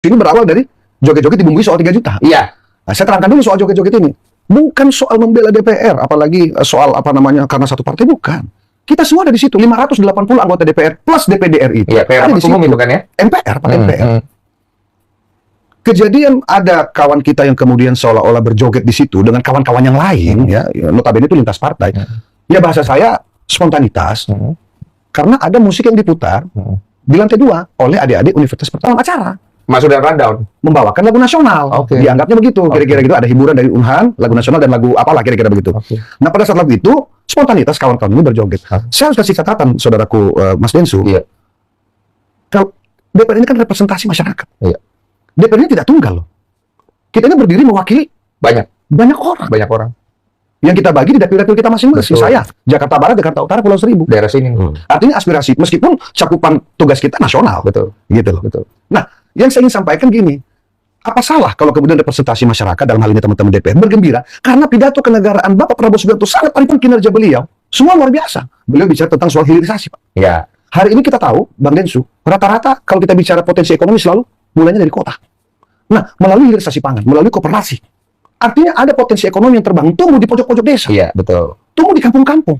Ini berawal dari joget-joget dibumbui soal 3 juta. Iya. Nah, saya terangkan dulu soal joget-joget ini. Bukan soal membela DPR, apalagi soal apa namanya karena satu partai, bukan. Kita semua ada di situ, 580 anggota DPR plus DPD RI. Iya, kayak rapat umum itu kan ya? MPR, Pak MPR. Kejadian ada kawan kita yang kemudian seolah-olah berjoget di situ dengan kawan-kawan yang lain, ya, notabene itu lintas partai. Ya bahasa saya spontanitas, karena ada musik yang diputar di lantai 2 oleh adik-adik Universitas Pertama acara. Masuk dalam rundown. Membawakan lagu nasional. Oke. Dianggapnya begitu. Kira-kira gitu, ada hiburan dari Unhan, lagu nasional dan lagu apalah kira-kira begitu. Oke. Nah, pada saat lagu itu, spontanitas kawan-kawan ini berjoget. Saya harus kasih catatan, saudaraku Mas Densu. Iya. Kalau DPR ini kan representasi masyarakat. Iya. DPR ini tidak tunggal loh. Kita ini berdiri mewakili banyak orang. Banyak orang. Yang kita bagi di dapil-dapil kita masing-masing. Betul. Saya, Jakarta Barat, Jakarta Utara, Pulau Seribu. Daerah sini. Artinya aspirasi, meskipun cakupan tugas kita nasional. Betul. Gitu loh. Betul. Nah, yang saya ingin sampaikan gini, apa salah kalau kemudian representasi masyarakat dalam hal ini teman-teman DPR bergembira karena pidato kenegaraan Bapak Prabowo Subianto sangat paripurna kinerja beliau, semua luar biasa. Beliau bicara tentang soal hilirisasi, Pak. Iya. Hari ini kita tahu, Bang Densu, rata-rata kalau kita bicara potensi ekonomi selalu mulainya dari kota. Nah, melalui hilirisasi pangan, melalui koperasi, artinya ada potensi ekonomi yang terbangun, tumbuh di pojok-pojok desa, Iya, betul. tumbuh di kampung-kampung.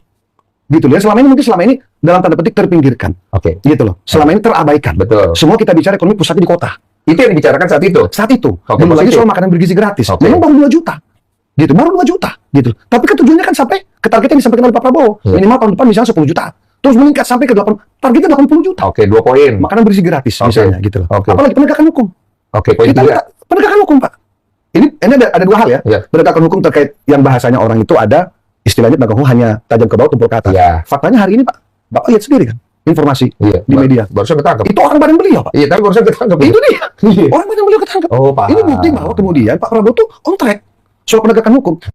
Gitu loh. Ya, selama ini dalam tanda petik terpinggirkan. Oke. Gitu loh. Selama ini terabaikan. Betul. Semua kita bicara ekonomi pusatnya di kota. Itu yang dibicarakan saat itu. Saat itu. Oke, Belum lagi positif. soal makanan bergizi gratis. Oke. Memang baru 2 juta. Gitu, baru 2 juta. Gitu. Tapi kan tujuannya kan sampai ke target yang disampaikan oleh Pak Prabowo. Iya. Minimal tahun depan misalnya 10 juta. Terus meningkat sampai ke 8, targetnya 80 juta. Oke, 2 poin. Makanan bergizi gratis Oke. misalnya gitu loh. Oke. Apalagi penegakan hukum. Oke, poin Kita 3. minta penegakan hukum, Pak. Ini ada 2 hal ya. Iya. Penegakan hukum terkait yang bahasanya orang itu ada istilahnya penegakan hukum hanya tajam ke bawah tumpul ke atas. Iya. Faktanya hari ini, Pak, Bapak lihat sendiri kan informasi Iya. di media. Barusan ketangkep. Itu orang badan beliau, Pak. Iya, tapi barusan ketangkep. Itu dia. Iya. Orang badan beliau ketangkep. Oh, paham. Ini bukti bahwa kemudian Pak Prabowo tuh on track soal penegakan hukum.